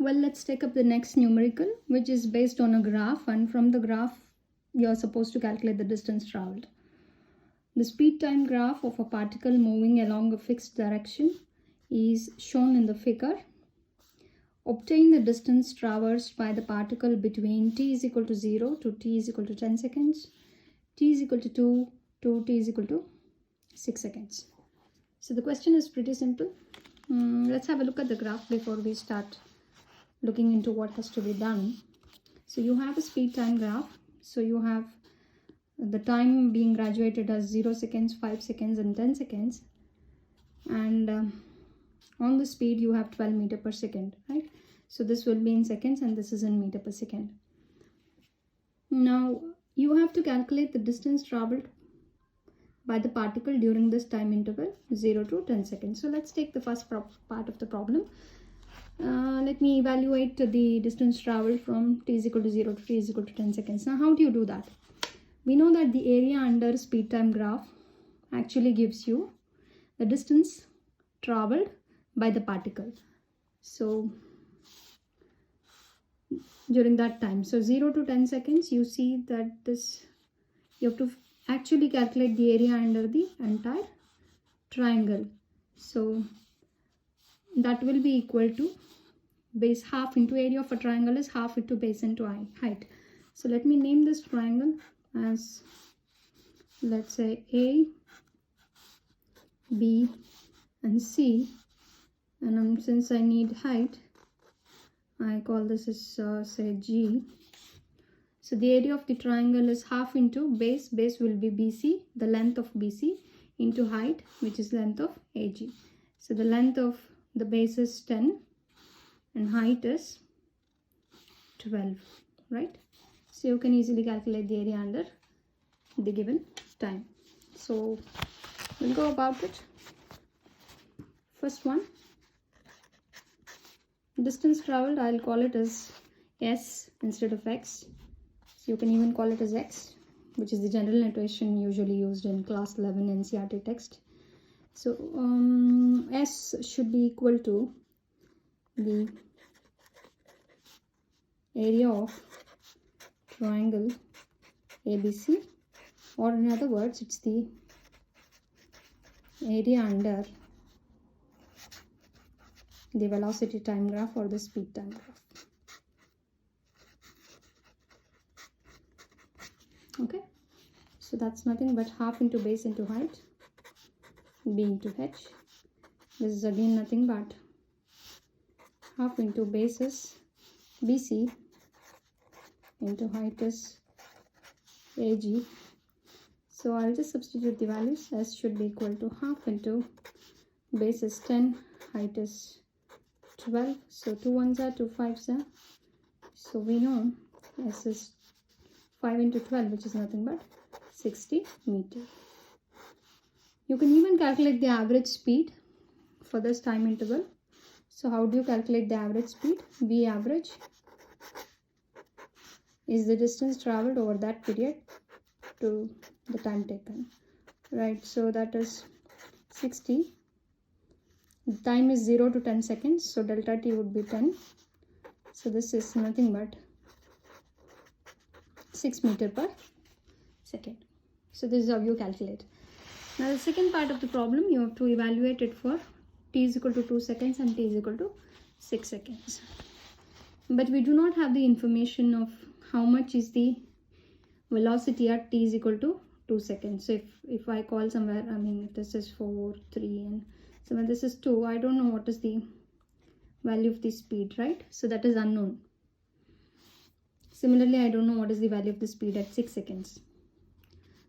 Well, let's take up the next numerical, which is based on a graph, and from the graph you're supposed to calculate the distance traveled. The speed time graph of a particle moving along a fixed direction is shown in the figure. Obtain the distance traversed by the particle between t is equal to 0 to t is equal to 10 seconds, t is equal to 2 to t is equal to 6 seconds. So the question is pretty simple. Let's have a look at the graph before we start looking into what has to be done. So you have a speed time graph. So you have the time being graduated as 0 seconds, 5 seconds and 10 seconds. And on the speed you have 12 meter per second, right? So this will be in seconds and this is in meter per second. Now you have to calculate the distance traveled by the particle during this time interval 0 to 10 seconds. So let's take the first part of the problem. Let me evaluate the distance traveled from t is equal to 0 to t is equal to 10 seconds. Now how do you do that? We know that the area under speed time graph actually gives you the distance traveled by the particle. So during that time, so 0 to 10 seconds, you see that this, you have to actually calculate the area under the entire triangle. So that will be equal to base half into area of a triangle is half into base into height. So let me name this triangle as, let's say, A, B and C, and since I need height, I call this as say G. So the area of the triangle is half into base will be BC, the length of BC, into height, which is length of AG. So the length of the base is 10 and height is 12, right? So you can easily calculate the area under the given time. So we'll go about it. First one, distance traveled, I'll call it as S instead of X. So you can even call it as X, which is the general notation usually used in class 11 ncert text. So S should be equal to the area of triangle ABC, or in other words, it's the area under the velocity time graph or the speed time graph. Okay, so that's nothing but half into base into height, B into H. This is again nothing but half into base is BC into height is AG. So I'll just substitute the values. S should be equal to half into base is 10, height is 12. So 2 ones are 2 5s are. So we know S is 5 into 12, which is nothing but 60 meters. You can even calculate the average speed for this time interval. So how do you calculate the average speed? V average is the distance traveled over that period to the time taken, right? So that is 60. The time is 0 to 10 seconds, so delta t would be 10. So this is nothing but 6 meters per second. So this is how you calculate. Now the second part of the problem, you have to evaluate it for t is equal to 2 seconds and t is equal to 6 seconds. But we do not have the information of how much is the velocity at t is equal to 2 seconds. So if I call somewhere, I mean, if this is 4, 3 and so when this is 2, I don't know what is the value of the speed, right? So that is unknown. Similarly, I don't know what is the value of the speed at 6 seconds.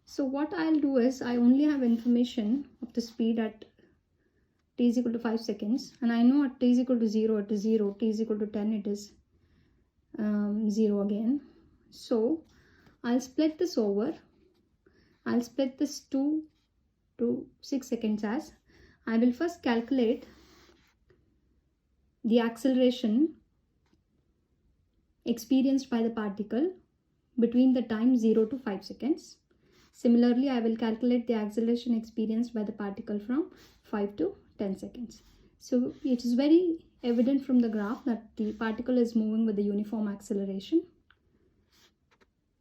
So what I'll do is, I only have information of the speed at t is equal to 5 seconds, and I know at t is equal to 0, it is 0, t is equal to 10, it is 0 again. So I'll split this over. I'll split this 2 to 6 seconds as, I will first calculate the acceleration experienced by the particle between the time 0 to 5 seconds. Similarly, I will calculate the acceleration experienced by the particle from 5 to 10 seconds. So it is very evident from the graph that the particle is moving with the uniform acceleration.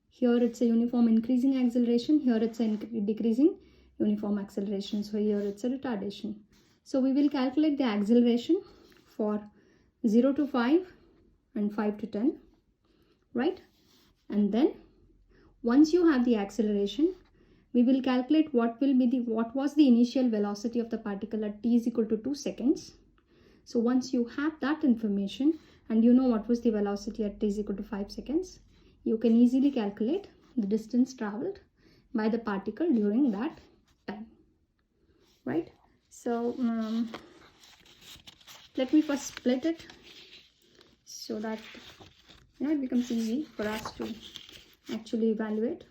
Here it's a uniform increasing acceleration, here it's a decreasing uniform acceleration. So here it's a retardation. So we will calculate the acceleration for 0 to 5 and 5 to 10, right? And then once you have the acceleration, we will calculate what was the initial velocity of the particle at t is equal to 2 seconds. So once you have that information and you know what was the velocity at t is equal to 5 seconds, you can easily calculate the distance traveled by the particle during that time, right? So let me first split it so that it becomes easy for us to actually evaluate.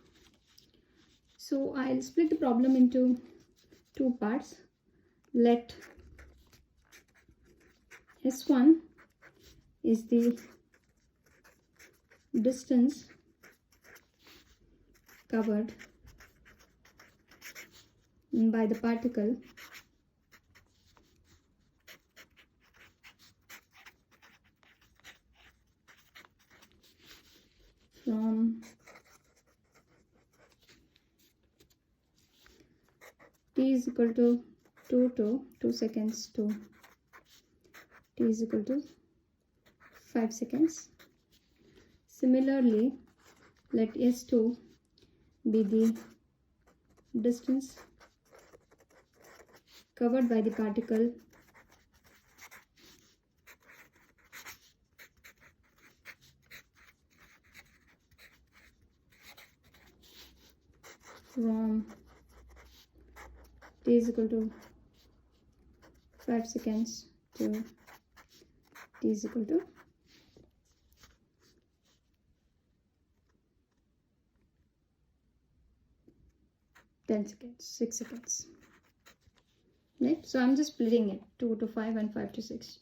So I'll split the problem into two parts. Let S1 is the distance covered by the particle from t is equal to 2 seconds to t is equal to 5 seconds. Similarly, let S2 be the distance covered by the particle from t is equal to 5 seconds to t is equal to 10 seconds, 6 seconds, right? So I'm just splitting it 2 to 5 and 5 to 6,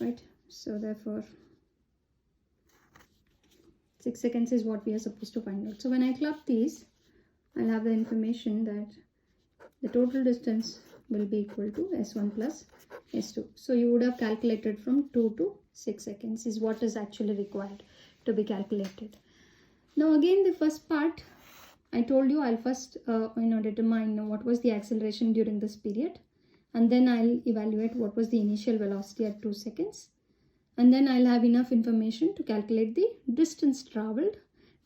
right? So therefore 6 seconds is what we are supposed to find out. So when I club these, I'll have the information that the total distance will be equal to S1 plus S2. So you would have calculated from 2 to 6 seconds is what is actually required to be calculated. Now again, the first part, I told you I'll first determine what was the acceleration during this period, and then I'll evaluate what was the initial velocity at 2 seconds, and then I'll have enough information to calculate the distance traveled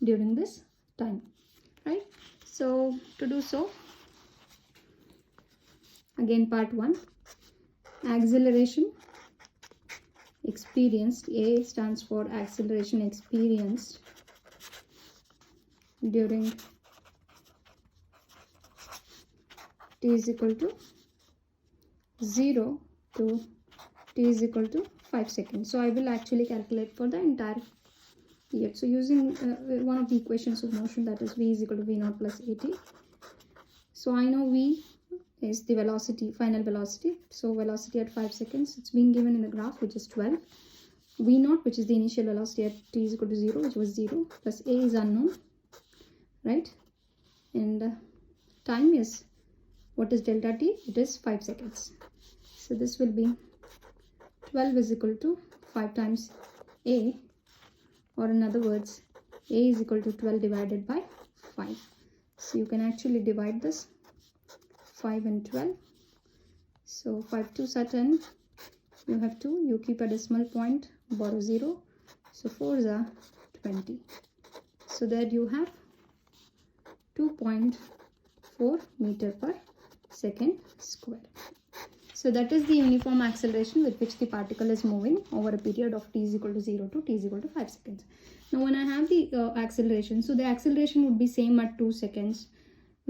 during this time, right? So to do so, again part 1, acceleration experienced. A stands for acceleration experienced during t is equal to 0 to t is equal to 5 seconds. So I will actually calculate for the entire period. So using one of the equations of motion, that is v is equal to v naught plus at. So I know v is the velocity, final velocity. So velocity at 5 seconds, it's been given in the graph, which is 12. V naught, which is the initial velocity at t is equal to 0, which was 0, plus a is unknown, right? And time is, what is delta t? It is 5 seconds. So this will be 12 is equal to 5 times a, or in other words, a is equal to 12 divided by 5. So you can actually divide this 5 and 12. So 5 2s are 10. You have 2. You keep a decimal point, borrow 0. So 4s are 20. So there you have 2.4 meter per second square. So that is the uniform acceleration with which the particle is moving over a period of t is equal to 0 to t is equal to 5 seconds. Now when I have the acceleration, so the acceleration would be same at 2 seconds,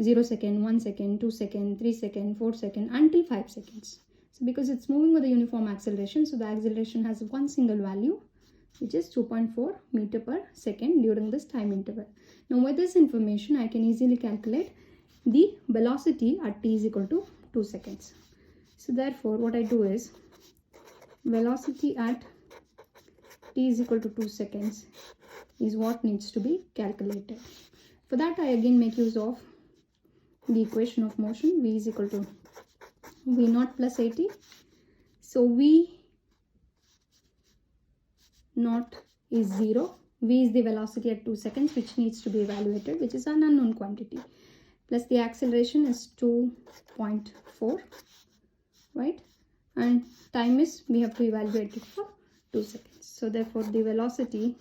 0 second, 1 second, 2 second, 3 second, 4 second until 5 seconds. So because it's moving with a uniform acceleration, so the acceleration has one single value, which is 2.4 meter per second during this time interval. Now with this information, I can easily calculate the velocity at t is equal to 2 seconds. So therefore what I do is, velocity at t is equal to 2 seconds is what needs to be calculated. For that I again make use of the equation of motion, v is equal to v naught plus at. So v naught is 0. V is the velocity at 2 seconds, which needs to be evaluated, which is an unknown quantity. Plus the acceleration is 2.4, right? And time is, we have to evaluate it for 2 seconds. So therefore the velocity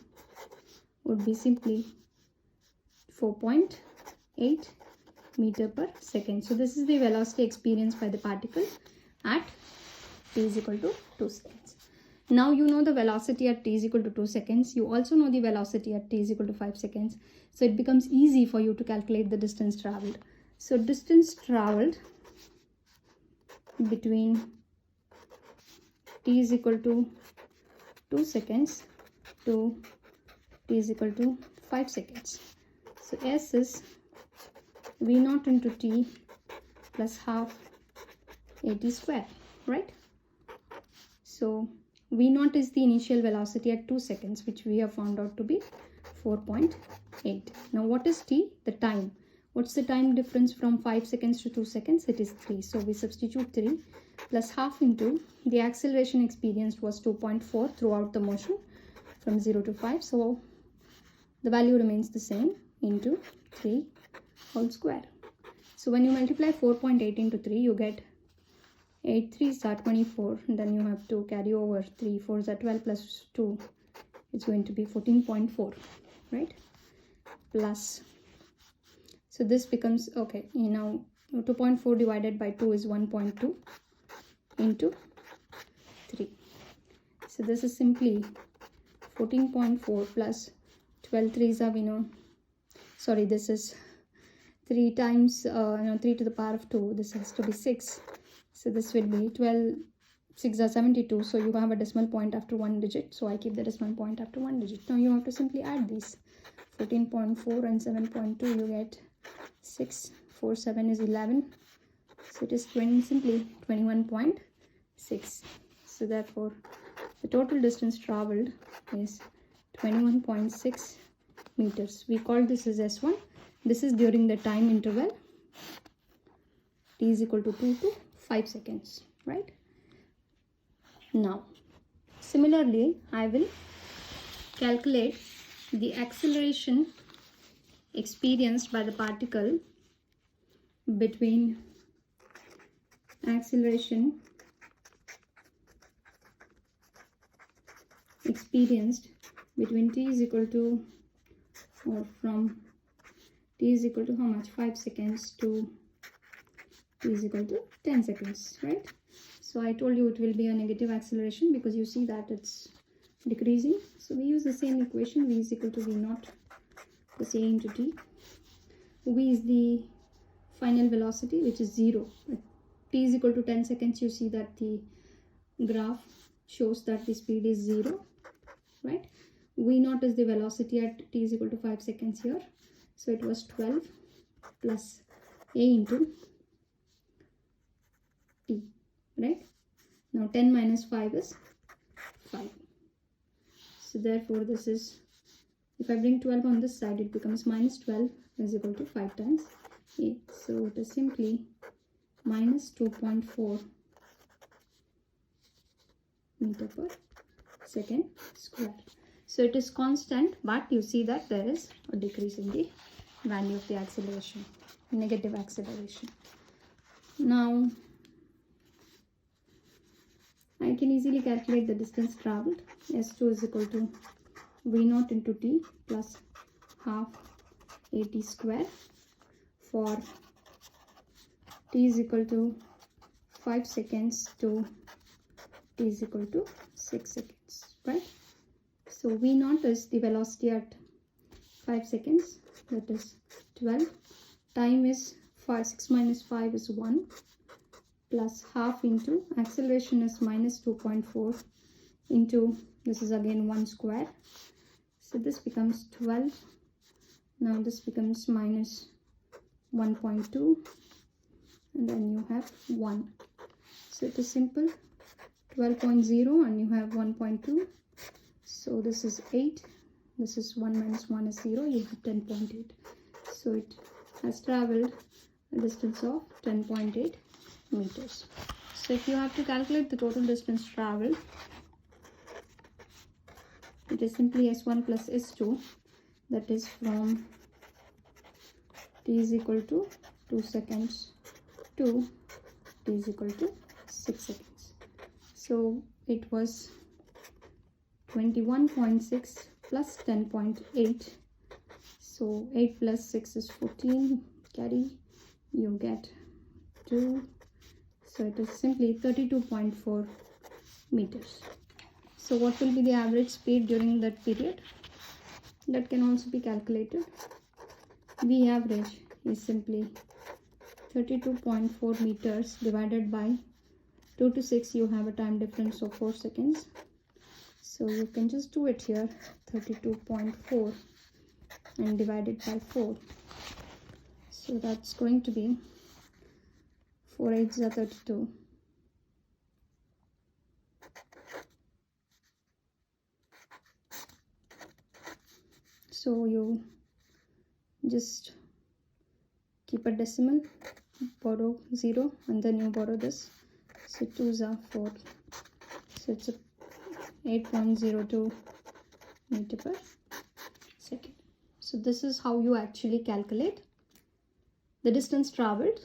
would be simply 4.8 meter per second. So this is the velocity experienced by the particle at t is equal to 2 seconds. Now you know the velocity at t is equal to 2 seconds. You also know the velocity at t is equal to 5 seconds. So it becomes easy for you to calculate the distance traveled. So distance traveled between t is equal to 2 seconds to t is equal to 5 seconds. So S is V naught into t plus half at square, right? So V naught is the initial velocity at 2 seconds, which we have found out to be 4.8. Now what is t? The time. What's the time difference from 5 seconds to 2 seconds? It is 3. So we substitute 3 plus half into the acceleration experienced was 2.4 throughout the motion from 0 to 5. So the value remains the same into 3 whole square. So when you multiply 4.8 into 3, you get 8 3s are 24. And then you have to carry over 3 4s are 12 plus 2. It's going to be 14.4, right? Plus. So this becomes, okay, you know, 2.4 divided by 2 is 1.2 into 3. So this is simply 14.4 plus 12 3s are, we know, sorry, this is 3 times, 3 to the power of 2. This has to be 6. So this will be 12, 6 are 72. So you have a decimal point after one digit. So I keep the decimal point after one digit. Now you have to simply add these. 14.4 and 7.2, you get 6. 4, 7 is 11. So it is simply 21.6. So therefore, the total distance traveled is 21.6 meters. We call this as S1. This is during the time interval t is equal to 2 to 5 seconds, right? Now, similarly, I will calculate the acceleration experienced by the particle between acceleration experienced between t is equal to, or from t is equal to how much, 5 seconds to t is equal to 10 seconds, right? So I told you it will be a negative acceleration because you see that it's decreasing. So we use the same equation, v is equal to v naught plus a into t. V is the final velocity, which is 0. At t is equal to 10 seconds, you see that the graph shows that the speed is 0, right? V naught is the velocity at t is equal to 5 seconds here. So it was 12 plus a into t, right? Now 10 minus 5 is 5. So therefore this is, if I bring 12 on this side, it becomes minus 12 is equal to 5 times a. So it is simply minus 2.4 meter per second square. So it is constant, but you see that there is a decrease in the value of the acceleration, negative acceleration. Now I can easily calculate the distance traveled. S2 is equal to v naught into t plus half at square for t is equal to 5 seconds to t is equal to 6 seconds, right? So v naught is the velocity at 5 seconds, that is 12. Time is 5, 6 minus 5 is 1, plus half into acceleration is minus 2.4 into, this is again 1 square. So this becomes 12. Now this becomes minus 1.2, and then you have 1. So it is simple, 12.0 and you have 1.2. So this is 8. This is 1 minus 1 is 0. You have 10.8. So it has traveled a distance of 10.8 meters. So if you have to calculate the total distance traveled it is simply s1 plus s2, that is from t is equal to 2 seconds to t is equal to 6 seconds. So it was 21.6 plus 10.8. So 8 plus 6 is 14. Carry, you get 2. So it is simply 32.4 meters. So what will be the average speed during that period? That can also be calculated. V average is simply 32.4 meters divided by 2 to 6. You have a time difference of 4 seconds. So you can just do it here, 32.4 and divide it by 4. So that's going to be 4 8s are 32. So you just keep a decimal, borrow 0, and then you borrow this. So 2s are 4. So it's 8.02 meter per second. So this is how you actually calculate the distance traveled